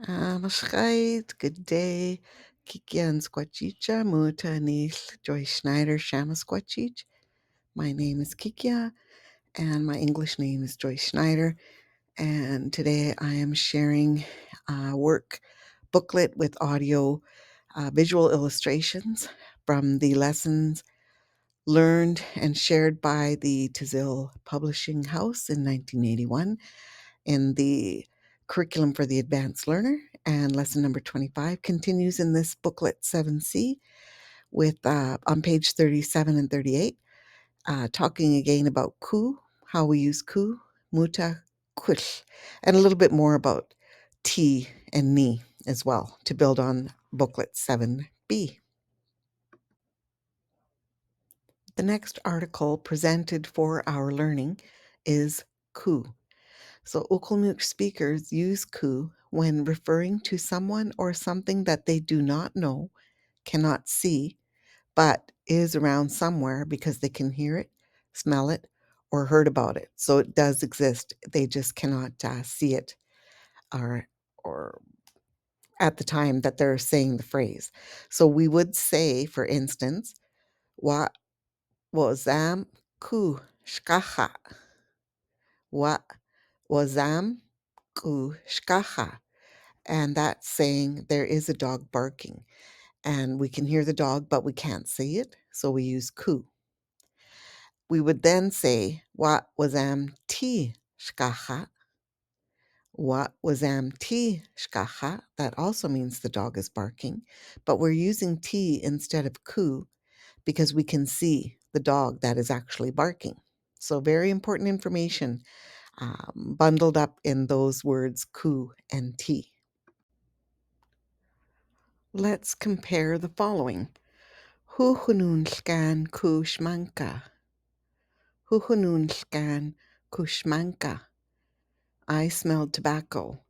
Mashchait, good day. Kikian Squachicha, Muta Nil, Joyce Schneider, Shamasquatchich. My name is Kikia, and my English name is Joyce Schneider. And today I am sharing a work booklet with audio visual illustrations from the lessons learned and shared by the Tazil Publishing House in 1981 in the curriculum for the advanced learner. And lesson number 25 continues in this booklet 7C with on page 37 and 38, talking again about ku, how we use ku, muta, kush, and a little bit more about ti and ni as well to build on booklet 7B. The next article presented for our learning is ku. So Ucwalmícwts speakers use ku when referring to someone or something that they do not know, cannot see, but is around somewhere because they can hear it, smell it, or heard about it. So it does exist. They just cannot see it or at the time that they're saying the phrase. So we would say, for instance, wa wazam ku shkacha. Wa wazam ku shkacha. And that's saying there is a dog barking. And we can hear the dog, but we can't see it. So we use ku. We would then say, What was ti shkacha? What was ti shkacha? That also means the dog is barking. But we're using ti instead of ku because we can see the dog that is actually barking. So very important information bundled up in those words ku and ti. Let's compare the following. Huhununlskan kushmanka. Huhununlskan kushmanka. I smelled tobacco.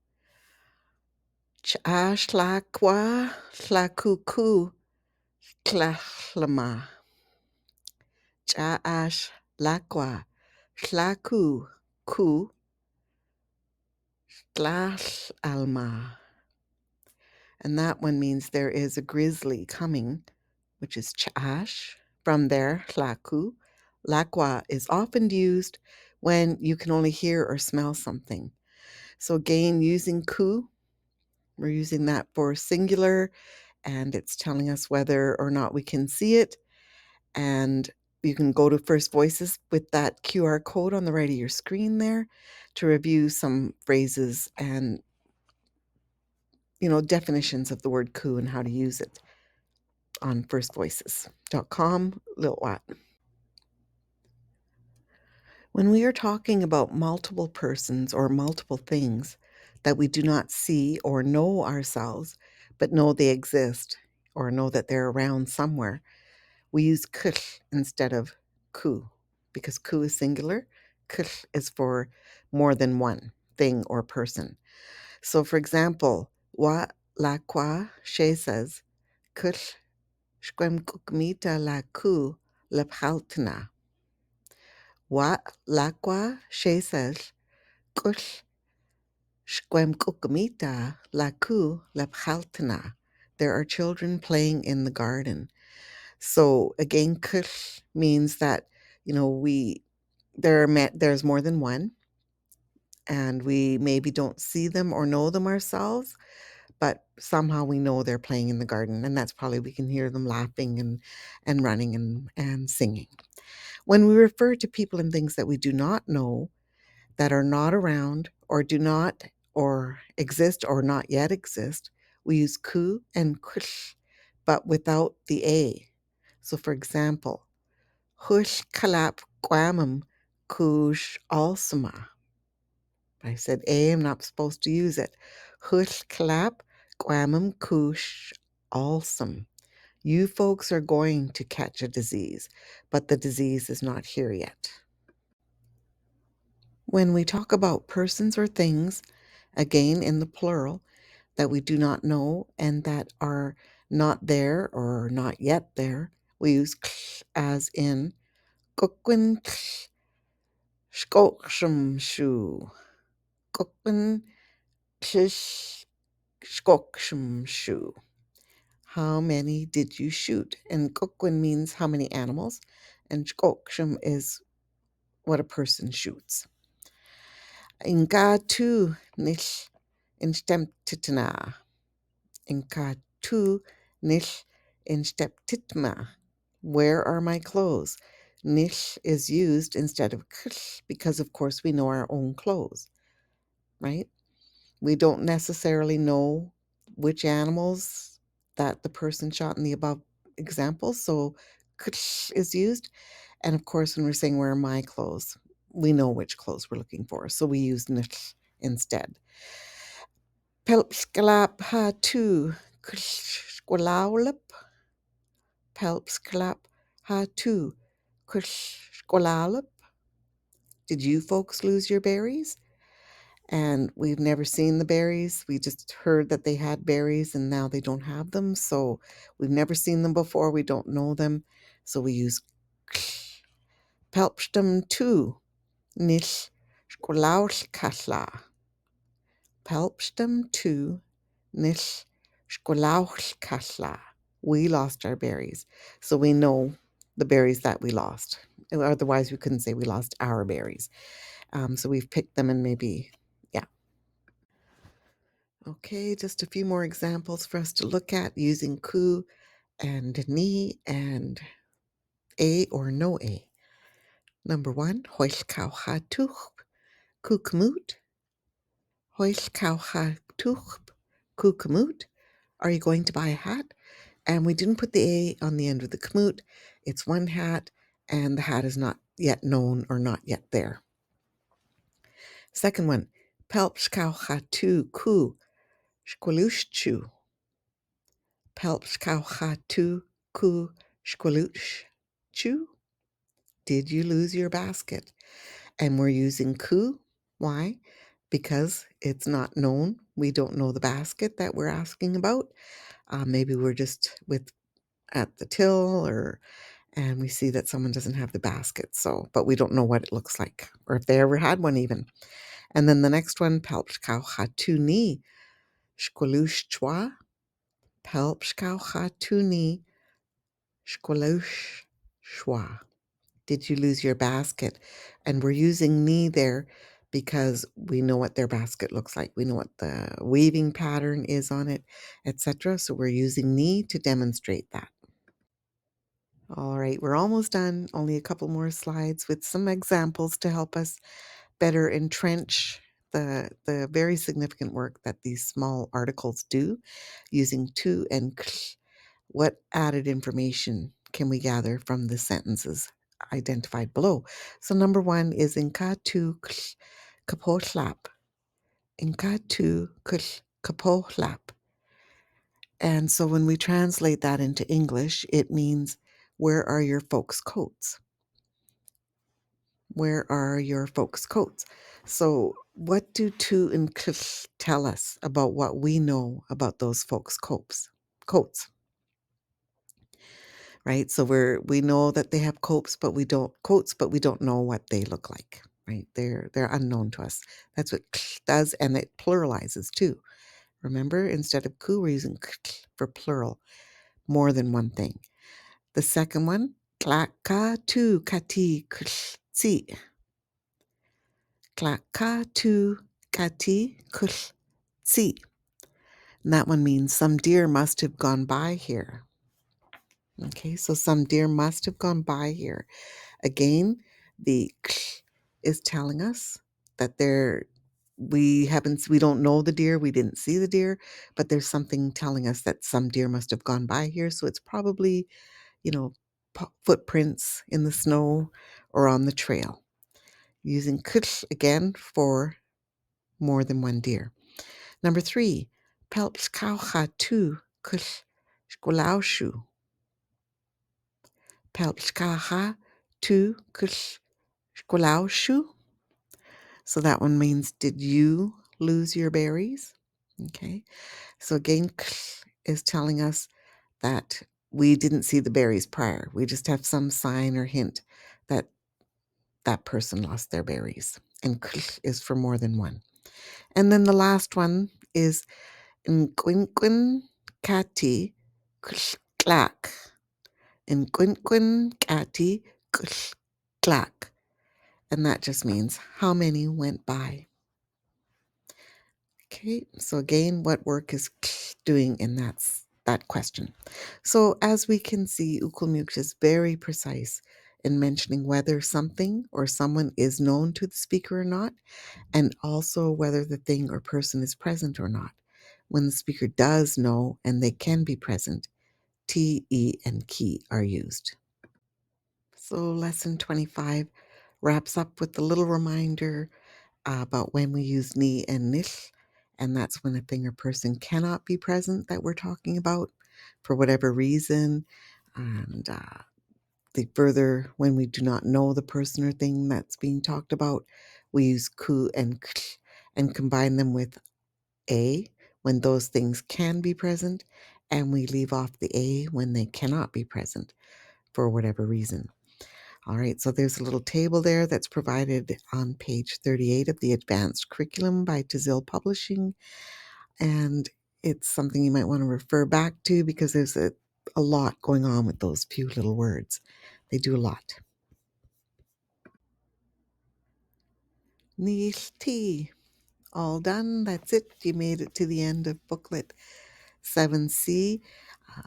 Chashlakwa tlakuku tlahlama. Chashlakwa tlaku ku tlalma. And that one means there is a grizzly coming, which is chash. From there, tlaku. Lakwa is often used when you can only hear or smell something. So again, using ku, we're using that for singular, and it's telling us whether or not we can see it. And you can go to First Voices with that QR code on the right of your screen there to review some phrases and definitions of the word ku and how to use it on firstvoices.com. Lilwat. When we are talking about multiple persons or multiple things that we do not see or know ourselves, but know they exist or know that they're around somewhere, we use kush instead of ku because ku is singular. Kush is for more than one thing or person. So, for example, wa lakwa she says, kush shkwemkukmita la ku lephaltna. Wa lakwa she says, kush shkwemkukmita la ku lephaltna. There are children playing in the garden. So again, kush means that there's more than one, and we maybe don't see them or know them ourselves, but somehow we know they're playing in the garden, and that's probably we can hear them laughing and running and singing. When we refer to people and things that we do not know, that are not around or do not or exist or not yet exist, we use ku and kush, but without the a. So for example, hush kalap quamum kush alsama. I said A, I'm not supposed to use it. Hush kalap quamum kush alsam. You folks are going to catch a disease, but the disease is not here yet. When we talk about persons or things, again in the plural, that we do not know and that are not there or not yet there, we use ksh as in kukwin ksh shkokshamshu. Kukwin ksh Shkokshmshu. How many did you shoot? And kokwin means how many animals, and shkokshum is what a person shoots. Inka tu nish instemtitna. Inka tu nish insteptitma. Where are my clothes? Nish is used instead of ksh because, of course, we know our own clothes, right? We don't necessarily know which animals that the person shot in the above examples, so ksh is used. And of course, when we're saying where are my clothes, we know which clothes we're looking for, so we use nish instead. Pelpskalap ha tu squalawlip. Pelpskalap ha tu squalawlip. Did you folks lose your berries? And we've never seen the berries. We just heard that they had berries and now they don't have them. So we've never seen them before. We don't know them. So we use pelpstum tu nish skolauskasla. Pelpstum tu nish skolauskasla. We lost our berries. So we know the berries that we lost. Otherwise, we couldn't say we lost our berries. So we've picked them and maybe, yeah. Okay, just a few more examples for us to look at using ku and ni and a or no a. Number 1, hoiskauhatuch kukamut. Hoiskauhatuch kukamut. Are you going to buy a hat? And we didn't put the a on the end of the kamut. It's one hat, and the hat is not yet known or not yet there. Second one, pelpskauhatu ku shkwalushchu. Pelpskauhatu ku shkwalushchu. Did you lose your basket? And we're using ku. Why? Because it's not known. We don't know the basket that we're asking about. Maybe we're just at the till and we see that someone doesn't have the basket. So, but we don't know what it looks like or if they ever had one even. And then the next one, pelpskauhatuni shkwalushchwa. Pelpskauhatuni shkwalushchwa. Did you lose your basket? And we're using ni there because we know what their basket looks like. We know what the weaving pattern is on it, etc. So we're using ni to demonstrate that. All right, we're almost done. Only a couple more slides with some examples to help us better entrench the very significant work that these small articles do using tu and kl. What added information can we gather from the sentences identified below? So number 1 is inka tu kl kapohlap. Inka tu kl kapohlap. And so when we translate that into English, it means, where are your folks' coats? Where are your folks' coats? So what do tu and kl tell us about what we know about those folks' coats? Right? So we know that they have coats, but we don't know what they look like. Right? They're unknown to us. That's what kl does, and it pluralizes too. Remember, instead of ku, we're using kl for plural, more than one thing. The second one, klaka tu kati kltsi. Klaka tu kati kltsi. And that one means some deer must have gone by here. Okay, so some deer must have gone by here. Again, the kl is telling us that we don't know the deer, we didn't see the deer, but there's something telling us that some deer must have gone by here. So it's probably, footprints in the snow or on the trail. Using kl again for more than one deer. Number 3, pelpskaucha tu kl skolaushu. Pelpskaha tu kushkolaushu. So that one means, did you lose your berries? Okay. So again, is telling us that we didn't see the berries prior. We just have some sign or hint that that person lost their berries. And is for more than one. And then the last one is Nquinquin Kati Clack. Nquinquin Kati Clack. And that just means how many went by. Okay, so again, what work is doing in that question? So as we can see, Ucwalmícwts is very precise in mentioning whether something or someone is known to the speaker or not, and also whether the thing or person is present or not. When the speaker does know and they can be present, T, E, and ki are used. So lesson 25 wraps up with a little reminder about when we use ni and nish, and that's when a thing or person cannot be present that we're talking about for whatever reason. And the further, when we do not know the person or thing that's being talked about, we use ku and k and combine them with a when those things can be present, and we leave off the a when they cannot be present for whatever reason. All right, so there's a little table there that's provided on page 38 of the Advanced Curriculum by Tazil Publishing, and it's something you might want to refer back to because there's a lot going on with those few little words. They do a lot. Nishti. All done. That's it. You made it to the end of booklet 7C.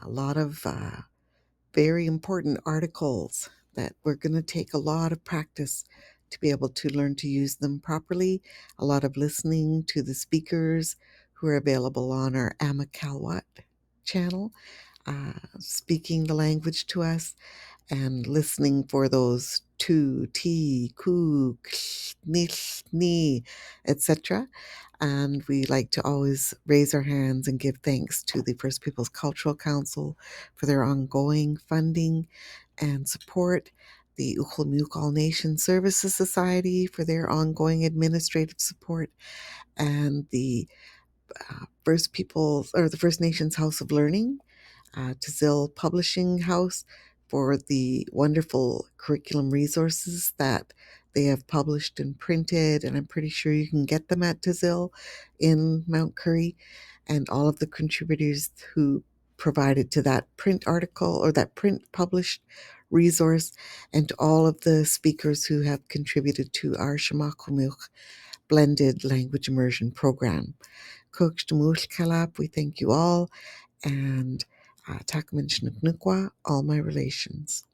A lot of very important articles that we're going to take a lot of practice to be able to learn to use them properly, a lot of listening to the speakers who are available on our Amahquamicw channel, speaking the language to us, and listening for those tu, ti, ku, ksh, nish, ni, etc. And we like to always raise our hands and give thanks to the First Peoples Cultural Council for their ongoing funding and support, the Ucwalmícwts All Nation Services Society for their ongoing administrative support, and the First Peoples or the First Nations House of Learning, Tazil Publishing House, for the wonderful curriculum resources that they have published and printed, and I'm pretty sure you can get them at Tazil in Mount Currie, and all of the contributors who provided to that print article or that print published resource, and to all of the speakers who have contributed to our Samahquamicw Blended Language Immersion program. Kalap, we thank you all, and Takman Shnuknukwa, all my relations.